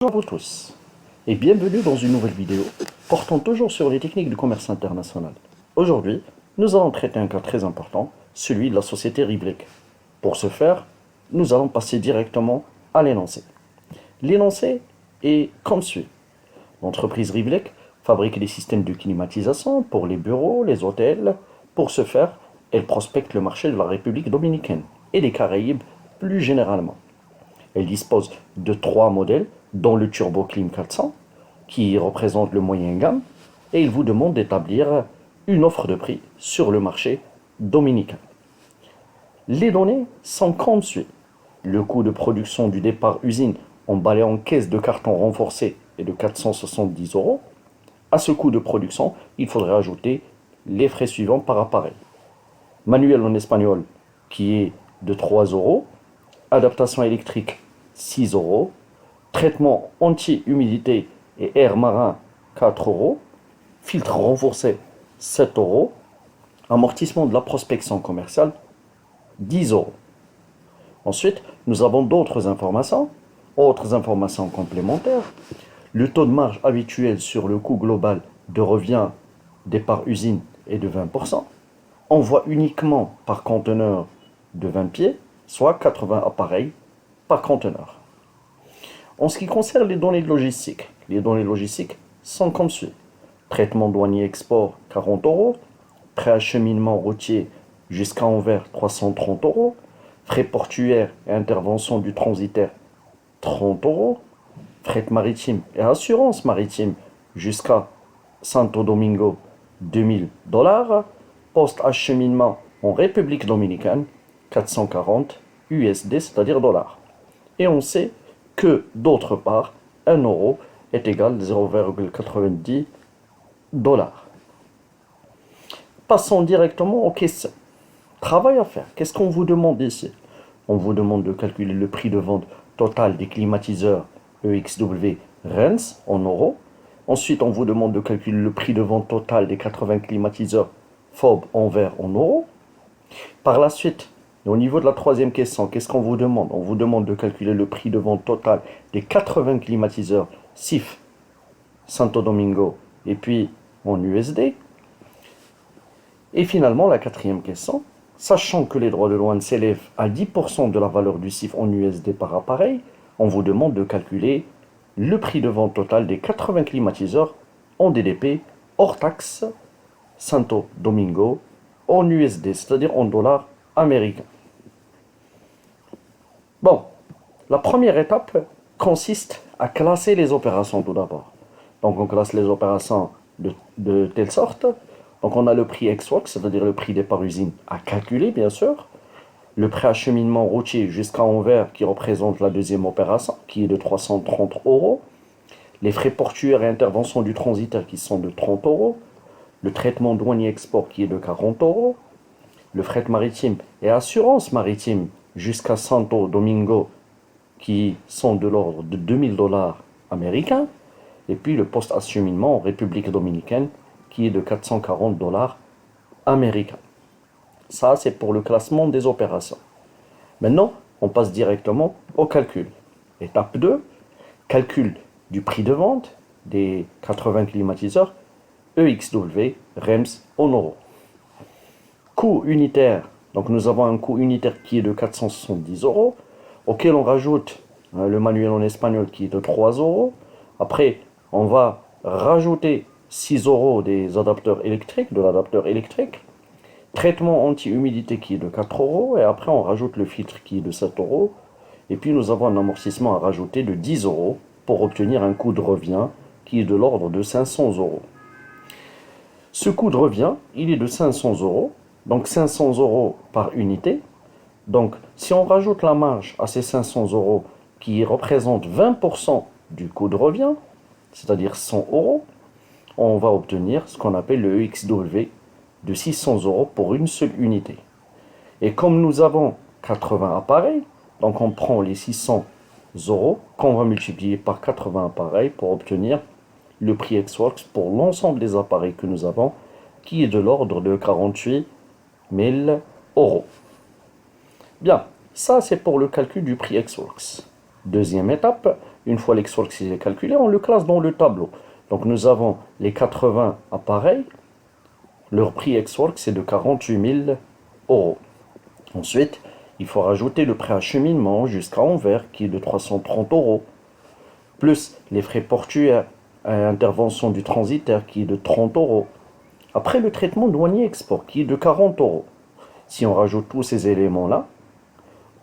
Bonjour à vous tous et bienvenue dans une nouvelle vidéo portant toujours sur les techniques du commerce international. Aujourd'hui, nous allons traiter un cas très important, celui de la société Rivlec. Pour ce faire, nous allons passer directement à l'énoncé. L'énoncé est comme suit. L'entreprise Rivlec fabrique des systèmes de climatisation pour les bureaux, les hôtels. Pour ce faire, elle prospecte le marché de la République dominicaine et des Caraïbes plus généralement. Elle dispose de 3 modèles, dont le Turbo Clim 400, qui représente le moyen gamme, et il vous demande d'établir une offre de prix sur le marché dominicain. Les données sont comme suit. Le coût de production du départ usine emballé en caisse de carton renforcé est de 470 euros. À ce coût de production, il faudrait ajouter les frais suivants par appareil. Manuel en espagnol qui est de 3 euros. Adaptation électrique 6 euros. Traitement anti-humidité et air marin 4 euros. Filtre renforcé 7 euros. Amortissement de la prospection commerciale 10 euros. Ensuite, nous avons d'autres informations complémentaires. Le taux de marge habituel sur le coût global de revient départ usine est de 20%. Envoi uniquement par conteneur de 20 pieds, soit 80 appareils par conteneur. En ce qui concerne les données logistiques sont comme suit. Traitement douanier export 40 euros. Préacheminement routier jusqu'à Anvers 330 euros. Frais portuaires et intervention du transitaire 30 euros. Fret maritime et assurance maritime jusqu'à Santo Domingo 2000 $. Post-acheminement en République dominicaine 440 USD, c'est-à-dire dollars. Et on sait que d'autre part, 1 euro est égal à 0,90 $. Passons directement aux questions. Travail à faire. Qu'est-ce qu'on vous demande ici? On vous demande de calculer le prix de vente total des climatiseurs EXW Rennes en euros. Ensuite, on vous demande de calculer le prix de vente total des 80 climatiseurs FOB Anvers en euros. Par la suite, au niveau de la troisième question, qu'est-ce qu'on vous demande? On vous demande de calculer le prix de vente total des 80 climatiseurs SIF Santo Domingo et puis en USD. Et finalement, la quatrième question, sachant que les droits de douane s'élèvent à 10% de la valeur du SIF en USD par appareil, on vous demande de calculer le prix de vente total des 80 climatiseurs en DDP hors taxe Santo Domingo en USD, c'est-à-dire en dollars américains. Bon, la première étape consiste à classer les opérations tout d'abord. Donc on classe les opérations de telle sorte. Donc on a le prix ex-works, c'est-à-dire le prix départ usine à calculer bien sûr. Le préacheminement routier jusqu'à Anvers qui représente la deuxième opération, qui est de 330 euros. Les frais portuaires et intervention du transitaire qui sont de 30 euros. Le traitement douanier export qui est de 40 euros. Le fret maritime et assurance maritime jusqu'à Santo Domingo qui sont de l'ordre de 2000 $ américains. Et puis le post-acheminement en République dominicaine qui est de 440 $ américains. Ça, c'est pour le classement des opérations. Maintenant, on passe directement au calcul. Étape 2, calcul du prix de vente des 80 climatiseurs EXW REMS en euros. Coût unitaire, donc nous avons un coût unitaire qui est de 470 euros, auquel on rajoute le manuel en espagnol qui est de 3 euros. Après, on va rajouter 6 euros des adapteurs électriques, de l'adapteur électrique. Traitement anti-humidité qui est de 4 euros. Et après, on rajoute le filtre qui est de 7 euros. Et puis, nous avons un amortissement à rajouter de 10 euros pour obtenir un coût de revient qui est de l'ordre de 500 euros. Ce coût de revient, il est de 500 euros. Donc, 500 euros par unité. Donc, si on rajoute la marge à ces 500 euros qui représente 20% du coût de revient, c'est-à-dire 100 euros, on va obtenir ce qu'on appelle le EXW de 600 euros pour une seule unité. Et comme nous avons 80 appareils, donc on prend les 600 euros qu'on va multiplier par 80 appareils pour obtenir le prix ex-works pour l'ensemble des appareils que nous avons, qui est de l'ordre de 48 000 euros. Bien, ça c'est pour le calcul du prix ex-works. Deuxième étape, une fois l'ex-works est calculé, on le classe dans le tableau. Donc nous avons les 80 appareils, leur prix ex-works c'est de 48 000 euros. Ensuite, il faut rajouter le prêt acheminement jusqu'à Anvers qui est de 330 euros, plus les frais portuaires et intervention du transitaire qui est de 30 euros. Après le traitement douanier export qui est de 40 euros. Si on rajoute tous ces éléments-là,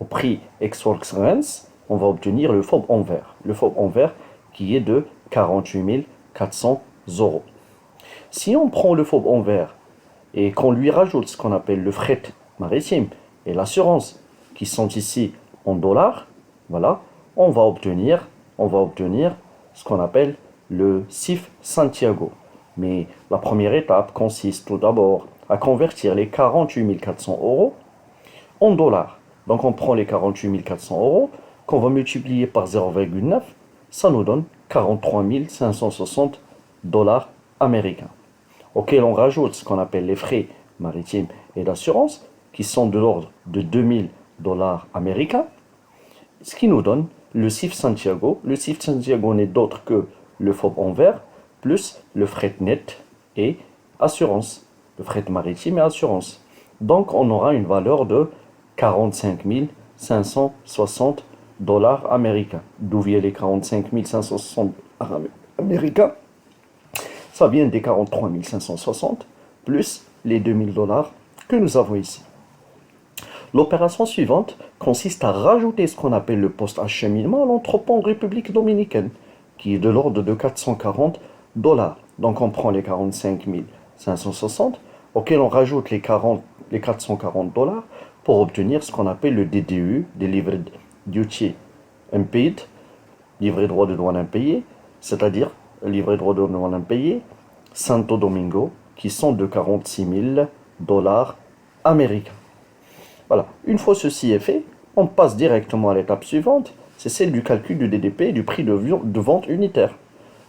au prix ex-works rents, on va obtenir le FOB Anvers. Le FOB Anvers qui est de 48 400 euros. Si on prend le FOB Anvers et qu'on lui rajoute ce qu'on appelle le fret maritime et l'assurance qui sont ici en dollars, voilà, on va obtenir ce qu'on appelle le CIF Santiago. Mais la première étape consiste tout d'abord à convertir les 48 400 euros en dollars. Donc on prend les 48 400 euros qu'on va multiplier par 0,9, ça nous donne 43 560 dollars américains. Auquel on rajoute ce qu'on appelle les frais maritimes et d'assurance qui sont de l'ordre de 2000 dollars américains, ce qui nous donne le CIF Santiago. Le CIF Santiago n'est d'autre que le FOB Anvers plus le fret net et assurance, le fret maritime et assurance. Donc on aura une valeur de 45 560 dollars américains. D'où viennent les 45 560 dollars américains? Ça vient des 43 560 plus les 2000 dollars que nous avons ici. L'opération suivante consiste à rajouter ce qu'on appelle le post-acheminement à l'entrepôt en République dominicaine, qui est de l'ordre de 440 dollars. Donc on prend les 45 560, auquel on rajoute les 440 dollars pour obtenir ce qu'on appelle le DDU, Delivered Duty Unpaid, livré droit de douane impayé, c'est-à-dire livré droit de douane impayé, Santo Domingo, qui sont de 46 000 dollars américains. Voilà, une fois ceci est fait, on passe directement à l'étape suivante, c'est celle du calcul du DDP et du prix de vente unitaire.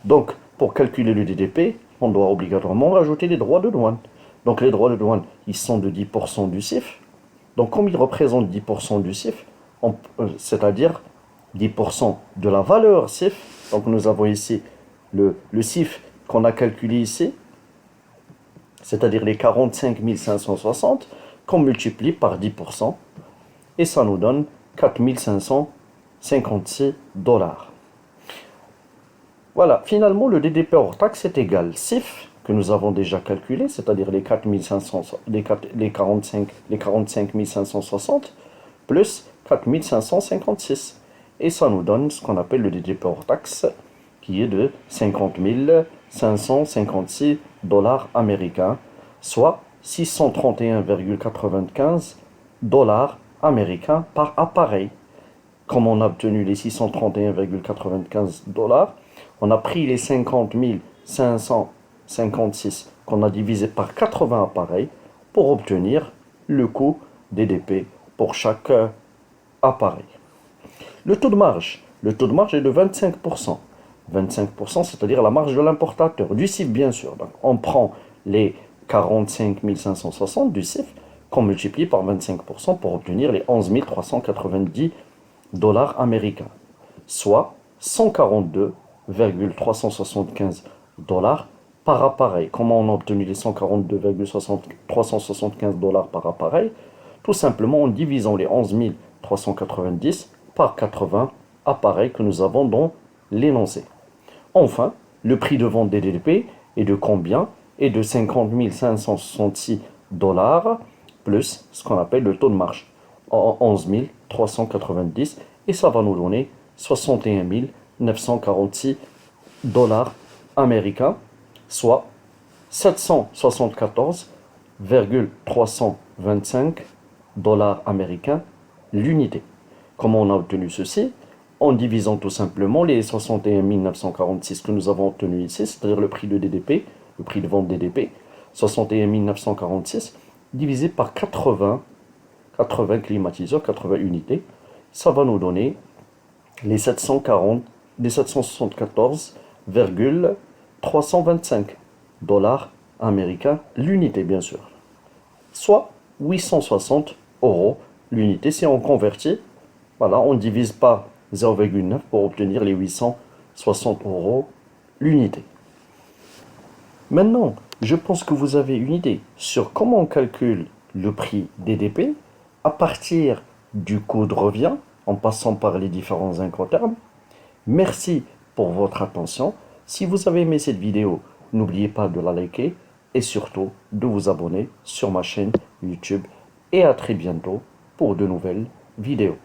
Donc, pour calculer le DDP, on doit obligatoirement rajouter les droits de douane. Donc les droits de douane, ils sont de 10% du CIF. Donc comme ils représentent 10% du CIF, c'est-à-dire 10% de la valeur CIF, donc nous avons ici le CIF qu'on a calculé ici, c'est-à-dire les 45 560, qu'on multiplie par 10%, et ça nous donne 4 556 dollars. Voilà, finalement le DDP hors taxe est égal CIF, que nous avons déjà calculé, c'est-à-dire les 45 560, plus 4 556. Et ça nous donne ce qu'on appelle le DDP hors taxe, qui est de 50 556 dollars américains, soit 631,95 dollars américains par appareil. Comme on a obtenu les 631,95 dollars, on a pris les 50 556 qu'on a divisé par 80 appareils pour obtenir le coût DDP pour chaque appareil. Le taux de marge est de 25%. 25%, c'est-à-dire la marge de l'importateur, du CIF bien sûr. Donc, on prend les 45 560 du CIF qu'on multiplie par 25% pour obtenir les 11 390 dollars américains, soit 142,375 dollars par appareil. Comment on a obtenu les 142,375 dollars par appareil? Tout simplement en divisant les 11 390 par 80 appareils que nous avons dans l'énoncé. Enfin, le prix de vente des DDP est de combien? Est de 50 566 dollars plus ce qu'on appelle le taux de marge, 11 390, et ça va nous donner 61 946 dollars américains, soit 774,325 dollars américains l'unité. Comment on a obtenu ceci? En divisant tout simplement les 61 946 que nous avons obtenus ici, c'est-à-dire le prix de DDP, le prix de vente DDP, 61 946, divisé par 80 climatiseurs, 80 unités, ça va nous donner les 774,325 dollars américains l'unité, bien sûr. Soit 860 euros l'unité. Si on convertit, voilà, on divise par 0,9 pour obtenir les 860 euros l'unité. Maintenant, je pense que vous avez une idée sur comment on calcule le prix DDP à partir du coût de revient en passant par les différents incoterms. Merci pour votre attention. Si vous avez aimé cette vidéo, n'oubliez pas de la liker et surtout de vous abonner sur ma chaîne YouTube et à très bientôt pour de nouvelles vidéos.